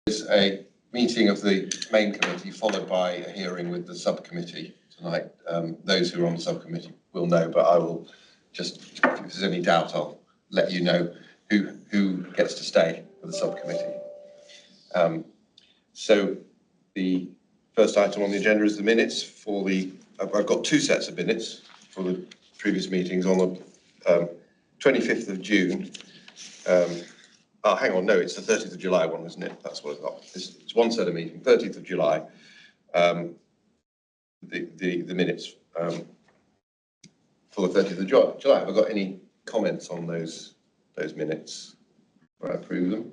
Is a meeting of the main committee followed by a hearing with the subcommittee tonight. Those who are on the subcommittee will know, but I will just, if there's any doubt, I'll let you know who gets to stay for the subcommittee. So the first item on the agenda is the minutes for the, I've got two sets of minutes for the previous meetings on the 25th of June. Oh, hang on, no, it's the 30th of July one, isn't it? That's what I've got. It's one set of meeting, 30th of July. The minutes for the 30th of July. Have I got any comments on those minutes? I approve them.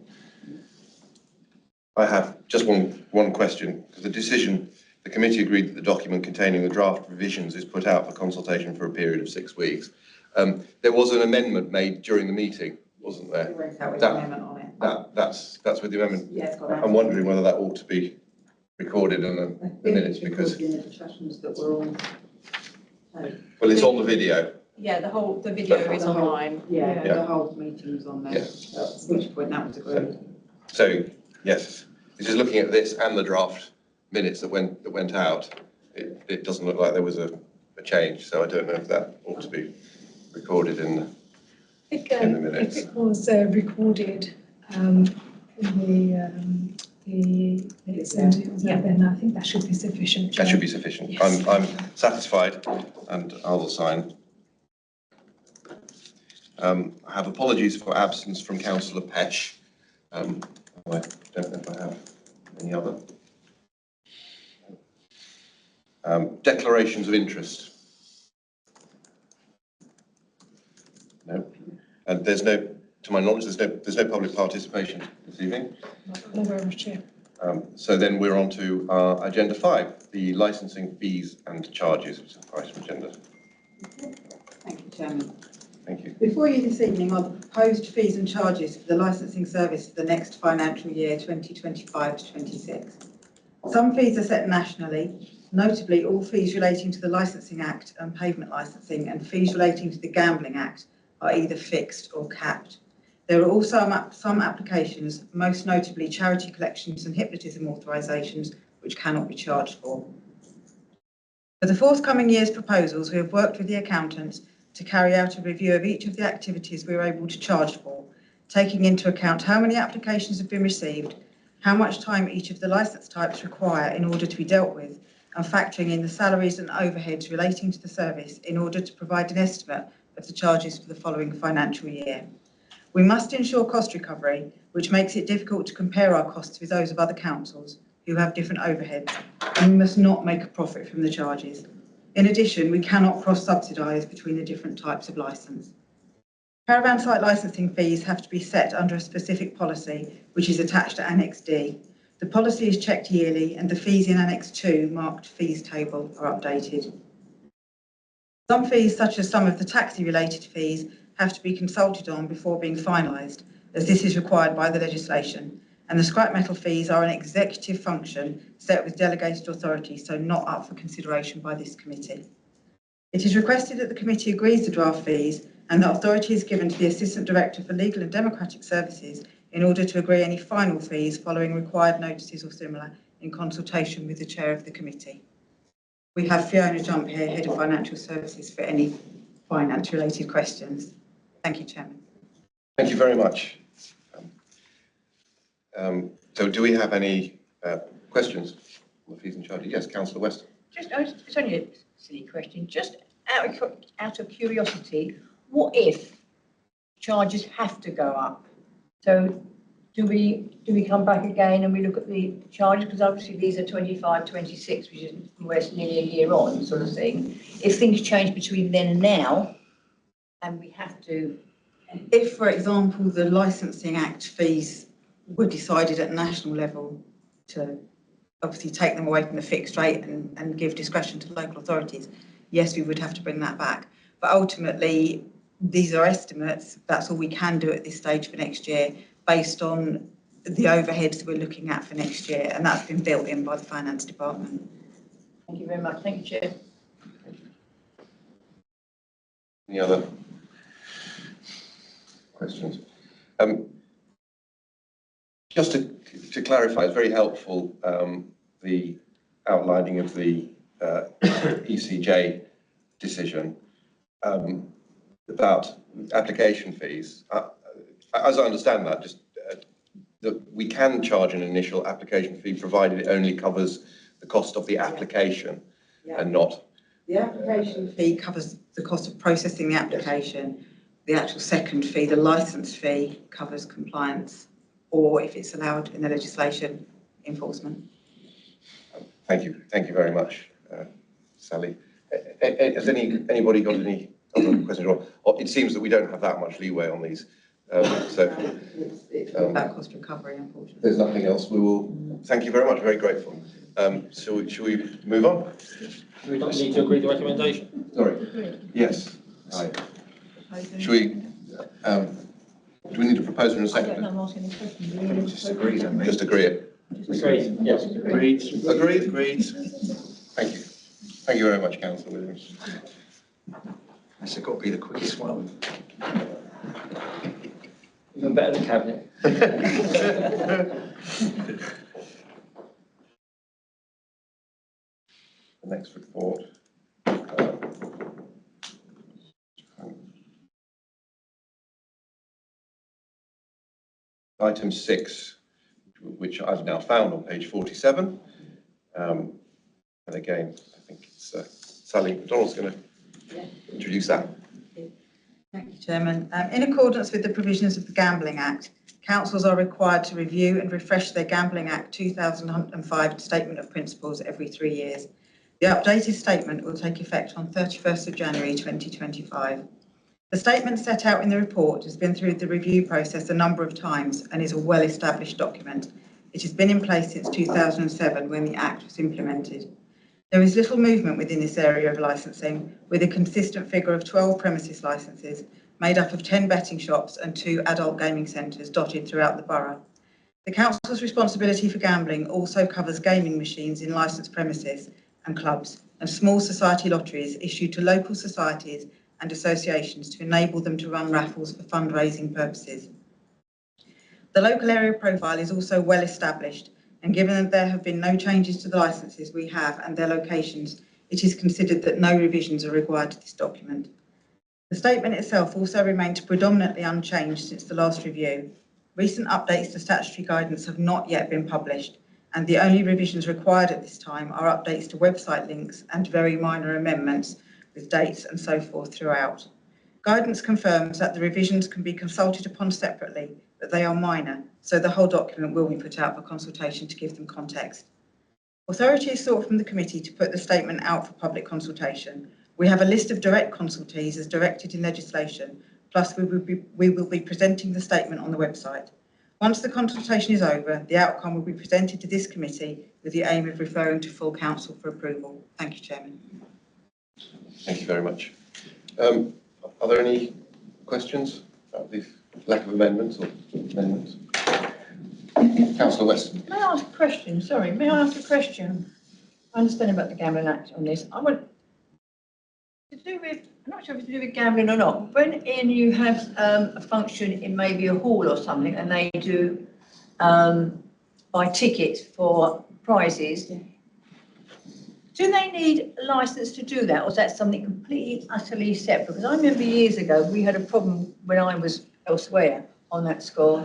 I have just one question. The committee agreed that the document containing the draft revisions is put out for consultation for a period of 6 weeks. There was an amendment made during the meeting, wasn't there? It went out with the amendment on it. That's with the amendment. Yeah, it's got out. I'm wondering whether that ought to be recorded in the minutes because in the discussions that were on. Well, it's on the video. Yeah, the video is online. Yeah, the whole meeting's on there. Yeah. At which point that was agreed. So yes, just looking at this and the draft minutes that went out, it doesn't look like there was a change. So I don't know if that ought to be recorded in the minutes. If it was recorded in the minutes and it was then I think that should be sufficient. That should be sufficient. Yes. I'm satisfied, and I will sign. I have apologies for absence from Councillor Pesh. I don't know if I have any other. Declarations of interest. No. And there's no, to my knowledge, there's no public participation this evening. No, very much, Chair. So then we're on to agenda 5, the licensing fees and charges, which is the item agenda. Thank you, Chairman. Thank you. Before you this evening are the proposed fees and charges for the licensing service for the next financial year 2025 to 26. Some fees are set nationally, notably all fees relating to the Licensing Act and pavement licensing and fees relating to the Gambling Act are either fixed or capped. There are also some applications, most notably charity collections and hypnotism authorisations, which cannot be charged for. For the forthcoming year's proposals, we have worked with the accountants to carry out a review of each of the activities we are able to charge for, taking into account how many applications have been received, how much time each of the licence types require in order to be dealt with, and factoring in the salaries and overheads relating to the service in order to provide an estimate of the charges for the following financial year. We must ensure cost recovery, which makes it difficult to compare our costs with those of other councils who have different overheads, and we must not make a profit from the charges. In addition, we cannot cross-subsidise between the different types of licence. Caravan site licensing fees have to be set under a specific policy, which is attached to Annex D. The policy is checked yearly and the fees in Annex 2, marked fees table, are updated. Some fees, such as some of the taxi-related fees, have to be consulted on before being finalised, as this is required by the legislation, and the scrap metal fees are an executive function set with delegated authority, so not up for consideration by this committee. It is requested that the committee agrees the draft fees and that authority is given to the Assistant Director for Legal and Democratic Services in order to agree any final fees following required notices or similar in consultation with the Chair of the committee. We have Fiona Jump here, Head of Financial Services, for any finance-related questions. Thank you, Chairman. Thank you very much. So do we have any questions on the fees and charges? Yes, Councillor Weston. It's only a silly question. Just out of curiosity, what if charges have to go up? So do we come back again and we look at the charges? Because obviously these are 25, 26, which is nearly a year on, sort of thing. If things change between then and now, and we have to. If, for example, the Licensing Act fees were decided at national level to obviously take them away from the fixed rate and give discretion to local authorities, yes, we would have to bring that back. But ultimately, these are estimates. That's all we can do at this stage for next year, based on the overheads we're looking at for next year, and that's been built in by the Finance Department. Thank you very much. Thank you, Chair. Any other questions? Just to clarify, it's very helpful, the outlining of the ECJ decision about application fees. As I understand that, just that we can charge an initial application fee provided it only covers the cost of the application and not. The application fee covers the cost of processing the application. Yes. The actual second fee, the licence fee, covers compliance, or if it's allowed in the legislation, enforcement. Thank you very much, Sally. Has anybody got any other questions? Or it seems that we don't have that much leeway on these. It's about cost recovery, unfortunately. There's nothing else. We will. Thank you very much. Very grateful. Shall we move on? We don't need to agree the recommendation. Sorry. Yes. Right. Should we? Do we need a proposer and a second? I don't know. I'm asking a question. Just agree. Just agree it. Agreed. Yes. Agreed. Agreed. Agreed. Thank you. Thank you very much, Councillor Williams. This has got to be the quickest one. Even better than cabinet. The next report. Item 6, which I've now found on page 47. And again, I think it's Sally McDonald's going to introduce that. Thank you, Chairman. In accordance with the provisions of the Gambling Act, councils are required to review and refresh their Gambling Act 2005 Statement of Principles every 3 years. The updated statement will take effect on 31st of January 2025. The statement set out in the report has been through the review process a number of times and is a well-established document. It has been in place since 2007 when the Act was implemented. There is little movement within this area of licensing, with a consistent figure of 12 premises licences made up of 10 betting shops and 2 adult gaming centres dotted throughout the borough. The council's responsibility for gambling also covers gaming machines in licensed premises and clubs and small society lotteries issued to local societies and associations to enable them to run raffles for fundraising purposes. The local area profile is also well established, and given that there have been no changes to the licences we have and their locations, it is considered that no revisions are required to this document. The statement itself also remains predominantly unchanged since the last review. Recent updates to statutory guidance have not yet been published, and the only revisions required at this time are updates to website links and very minor amendments with dates and so forth throughout. Guidance confirms that the revisions can be consulted upon separately, but they are minor, so the whole document will be put out for consultation to give them context. Authority is sought from the committee to put the statement out for public consultation. We have a list of direct consultees as directed in legislation, plus we will be presenting the statement on the website. Once the consultation is over, the outcome will be presented to this committee with the aim of referring to full council for approval. Thank you, Chairman. Thank you very much. Are there any questions about the lack of amendments or amendments? Councillor Weston. May I ask a question? Sorry, may I ask a question? I understand about the Gambling Act on this. I want to do with, I'm not sure if it's to do with gambling or not. When you have a function in maybe a hall or something, and they do buy tickets for prizes, do they need a licence to do that, or is that something completely, utterly separate? Because I remember years ago, we had a problem when I was elsewhere on that score.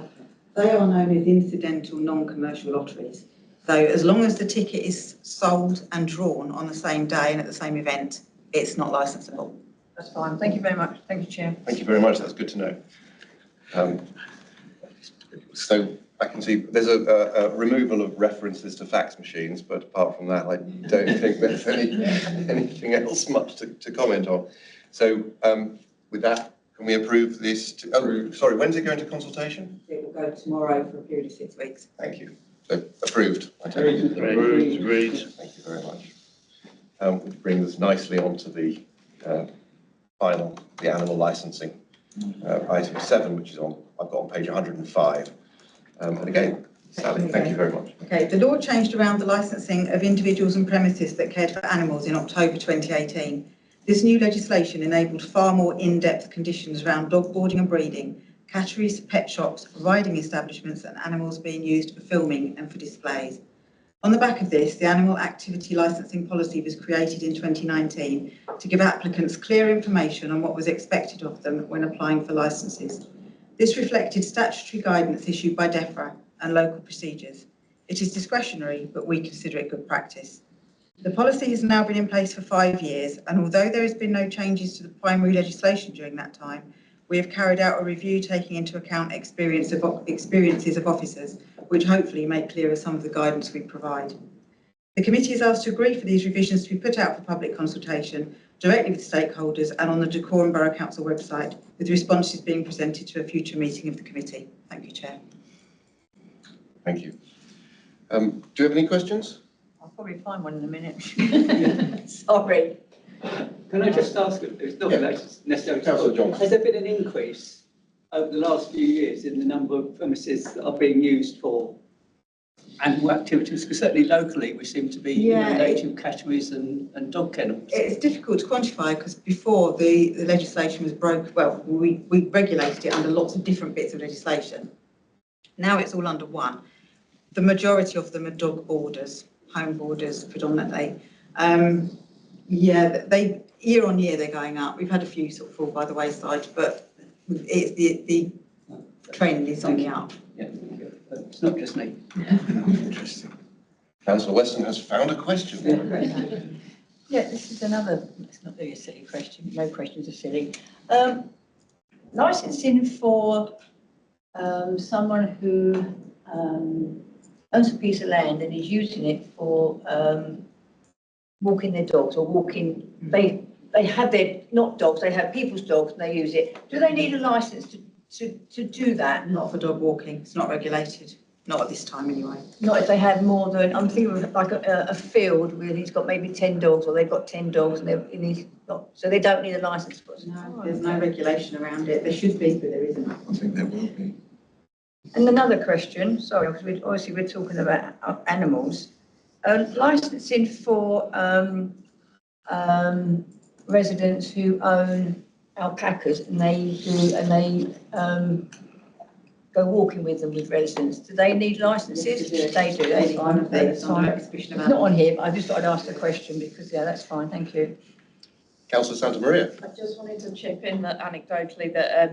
They are known as incidental non-commercial lotteries. So as long as the ticket is sold and drawn on the same day and at the same event, it's not licensable. That's fine. Thank you very much. Thank you, Chair. Thank you very much. That's good to know. So I can see there's a removal of references to fax machines, but apart from that, I don't think there's anything else much to comment on. So with that, can we approve this? Sorry, when's it going to consultation? It will go tomorrow for a period of 6 weeks. Thank you. So approved. Agreed. Thank you very much. Which brings us nicely on to the final, the animal licensing, item 7, which is I've got on page 105. And again, Sally, thank you very much. Okay, the law changed around the licensing of individuals and premises that cared for animals in October 2018. This new legislation enabled far more in-depth conditions around dog boarding and breeding, catteries, pet shops, riding establishments and animals being used for filming and for displays. On the back of this, the Animal Activity Licensing Policy was created in 2019 to give applicants clear information on what was expected of them when applying for licences. This reflected statutory guidance issued by DEFRA and local procedures. It is discretionary, but we consider it good practice. The policy has now been in place for 5 years, and although there has been no changes to the primary legislation during that time, we have carried out a review taking into account experiences of officers, which hopefully make clearer some of the guidance we provide. The committee is asked to agree for these revisions to be put out for public consultation directly with stakeholders and on the Dacorum Borough Council website, with responses being presented to a future meeting of the committee. Thank you, Chair. Thank you. Do you have any questions? I'll probably find one in a minute. Sorry. Can I just ask, it's not necessarily, Councillor Johnson. has there been an increase over the last few years in the number of premises that are being used for animal activities? Because certainly locally we seem to be native catteries and dog kennels. It's difficult to quantify because before the legislation was we regulated it under lots of different bits of legislation. Now it's all under one. The majority of them are dog boarders, home boarders predominantly. They year on year they're going up. We've had a few sort of fall by the wayside, but it's the trend is on the up. Yeah, it's not just me. Interesting. Councillor Weston has found a question. Yeah, this is another, it's not really a silly question, no questions are silly. Licensing for someone who owns a piece of land and is using it for walking their dogs or walking, they have their, not dogs, they have people's dogs and they use it. Do they need a licence to do that? Not for dog walking. It's not regulated. Not at this time anyway. Not if they have more than, I'm thinking of like a field where he's got maybe 10 dogs or they've got 10 dogs and they're in his, so they don't need a licence for it. No, there's no regulation around it. There should be, but there isn't. I think there will be. And another question, sorry, because obviously we're talking about animals. Licensing for residents who own alpacas and they go walking with them with residents. Do they need licences? They do. That's fine. That's fine. It's not on here, but I just thought I'd ask the question because that's fine. Thank you. Councillor Santa Maria. I just wanted to chip in that anecdotally that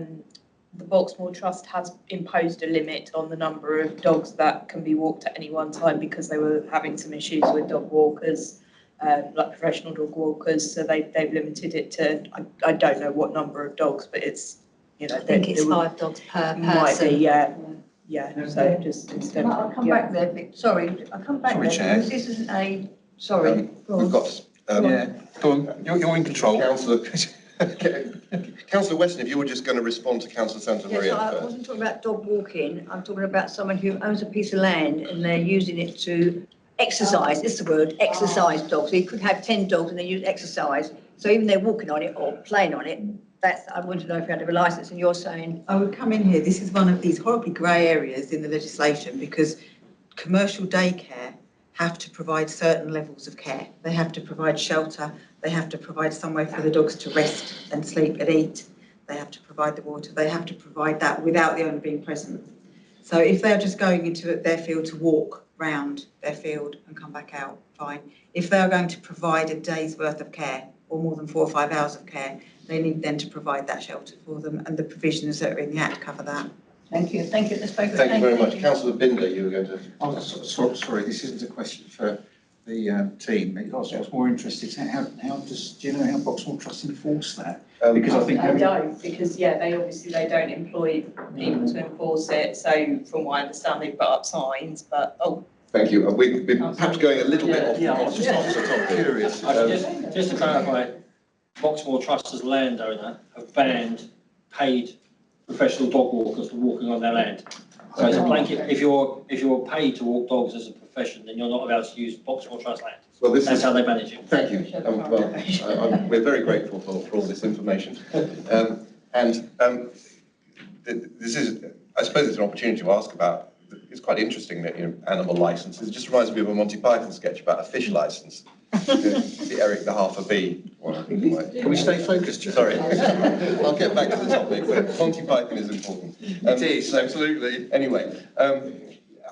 the Boxmoor Trust has imposed a limit on the number of dogs that can be walked at any one time because they were having some issues with dog walkers, like professional dog walkers. So they've limited it to, I don't know what number of dogs, but it's, I think it's 5 dogs per might be, person. yeah. So just instead. I'll come back there. Sorry, I'll come back Sorry, there Chair. because this isn't a, sorry. Go on. We've got, Go on, you're in control. Councillor Weston, if you were just going to respond to Councillor Santa Yes, Maria I first. wasn't talking about dog walking. I'm talking about someone who owns a piece of land and they're using it to exercise. It's the word, exercise dogs. So you could have 10 dogs and they use exercise. So even they're walking on it or playing on it, I want to know if you had to have a licence and you're saying. I would come in here. This is one of these horribly grey areas in the legislation because commercial daycare have to provide certain levels of care. They have to provide shelter. They have to provide somewhere for the dogs to rest and sleep and eat. They have to provide the water. They have to provide that without the owner being present. So if they're just going into their field to walk round their field and come back out, fine. If they're going to provide a day's worth of care or more than 4 or 5 hours of care, they need then to provide that shelter for them, and the provisions that are in the Act cover that. Thank you. Thank you. Let's Thank you very much. Councillor Binder, you were going to... Oh, sorry, this isn't a question for the team. I was more interested in do you know how Boxmoor Trust enforce that? Because I think... I don't, because they don't employ people to enforce it. So from what I understand, they put up signs, but Thank you. We're perhaps going a little bit off. Yeah, I was just off the topic. Curious. Just to clarify, Boxmoor Trust as landowner have banned paid professional dog walkers from walking on their land. So it's a blanket, if you're paid to walk dogs as a profession, then you're not allowed to use Boxmoor Trust land. Well, That's how they manage it. Thank you. We're very grateful for all this information. This is, I suppose it's an opportunity to ask about, it's quite interesting that, animal licences. It just reminds me of a Monty Python sketch about a fish licence. the Eric the half a B one, I think it might be. Can we stay focused, Joe? Sorry, I'll get back to the topic, but Monty Python is important. It is, absolutely. Anyway,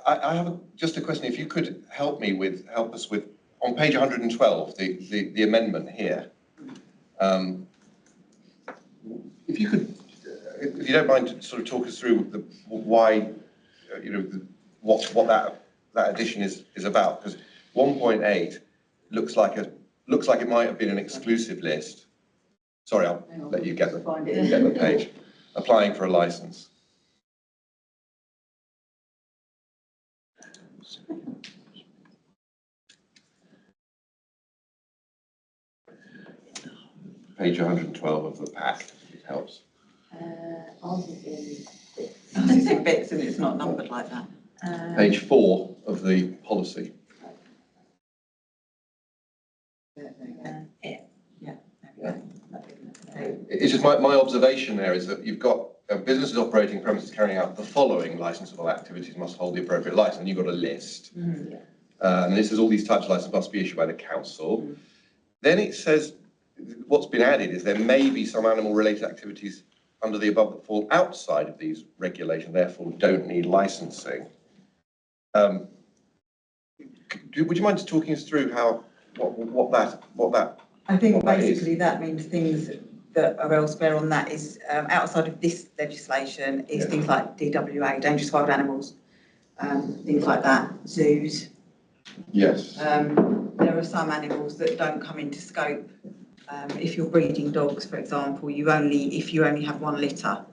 I have just a question. If you could help us with, on page 112, the amendment here. If you could, if you don't mind, to sort of talk us through why, what that addition is about, because 1.8 looks like it might have been an exclusive list. Sorry, I'll let you get the page. Applying for a license. Page 112 of the pack, if it helps. Ours is in bits and it's not numbered like that. Page 4 of the policy. It's just my observation there is that you've got businesses operating premises carrying out the following licensable activities must hold the appropriate license, and you've got a list. And this says all these types of licenses must be issued by the council. Then it says, what's been added is there may be some animal-related activities under the above that fall outside of these regulations, therefore don't need licensing. Would you mind just talking us through what that? I think basically that means things that are elsewhere on that is outside of this legislation is things like DWA, dangerous wild animals, things like that, zoos. Yes. There are some animals that don't come into scope. If you're breeding dogs, for example, if you only have one litter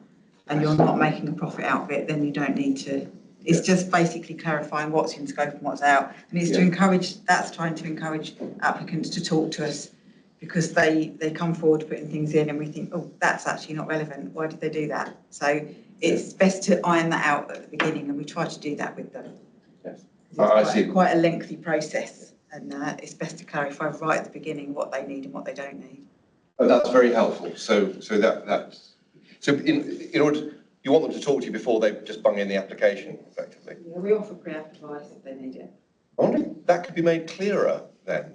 and you're not making a profit out of it, then you don't need to. It's just basically clarifying what's in scope and what's out. And it's trying to encourage applicants to talk to us, because they come forward putting things in and we think, oh, that's actually not relevant. Why did they do that? So it's best to iron that out at the beginning, and we try to do that with them. Yes. It's quite a lengthy process, and it's best to clarify right at the beginning what they need and what they don't need. Oh, that's very helpful. So in order, you want them to talk to you before they just bung in the application, effectively. Yeah, we offer pre-app advice if they need it. I wonder if that could be made clearer then,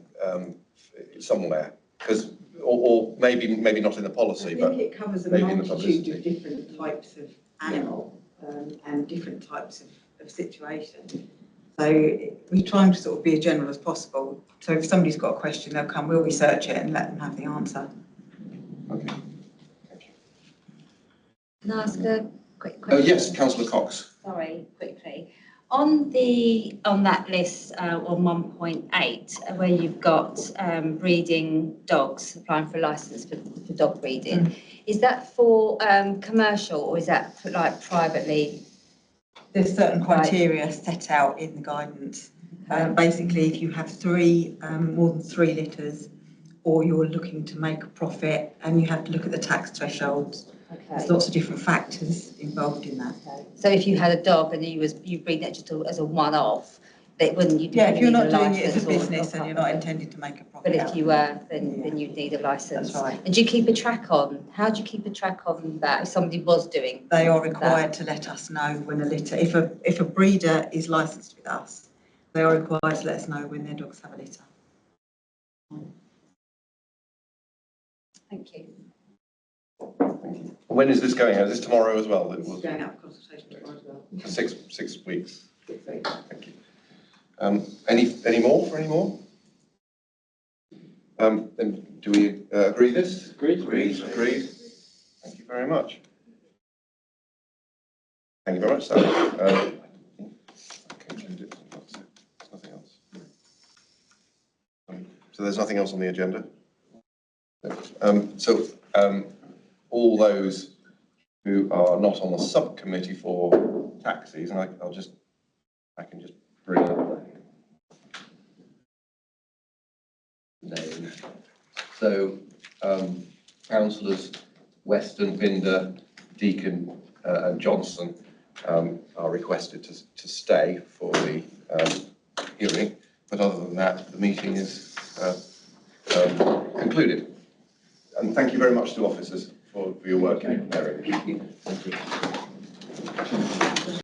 somewhere, because or maybe not in the policy, but I think it covers a maybe in the multitude of publicity. different types of animal and different types of situation. So we try and sort of be as general as possible. So if somebody's got a question, they'll come, we'll research it and let them have the answer. Okay. Thank you. Can I ask a quick question? Oh yes, Councillor Cox. Sorry, quickly. On that list on 1.8, where you've got breeding dogs, applying for a licence for dog breeding, is that for commercial or is that for, like, privately? There's certain criteria set out in the guidance. Basically, if you have more than three litters, or you're looking to make a profit, and you have to look at the tax thresholds. Okay. There's lots of different factors involved in that. Okay. So if you had a dog and you breed that just as a one-off, wouldn't you? Yeah, if you're not doing it as a business and you're not intended to make a profit. But if you were, then you'd need a licence. That's right. And do you keep a track on? How do you keep a track on that if somebody was doing? They are required to let us know when a litter, if a breeder is licensed with us, they are required to let us know when their dogs have a litter. Thank you. When is this going out? Is this tomorrow as well? It's going out for consultation tomorrow as well. For 6 weeks. Thank you. Any more? Then do we agree this? Agreed. Agreed. Thank you very much. Thank you very much, Sally. I conclude it. Nothing else. So there's nothing else on the agenda? All those who are not on the subcommittee for taxis, and I can just bring up the name. So, councillors Weston, Binder, Deacon and Johnson are requested to stay for the hearing, but other than that, the meeting is concluded. And thank you very much to officers for your work in preparing. Thank you.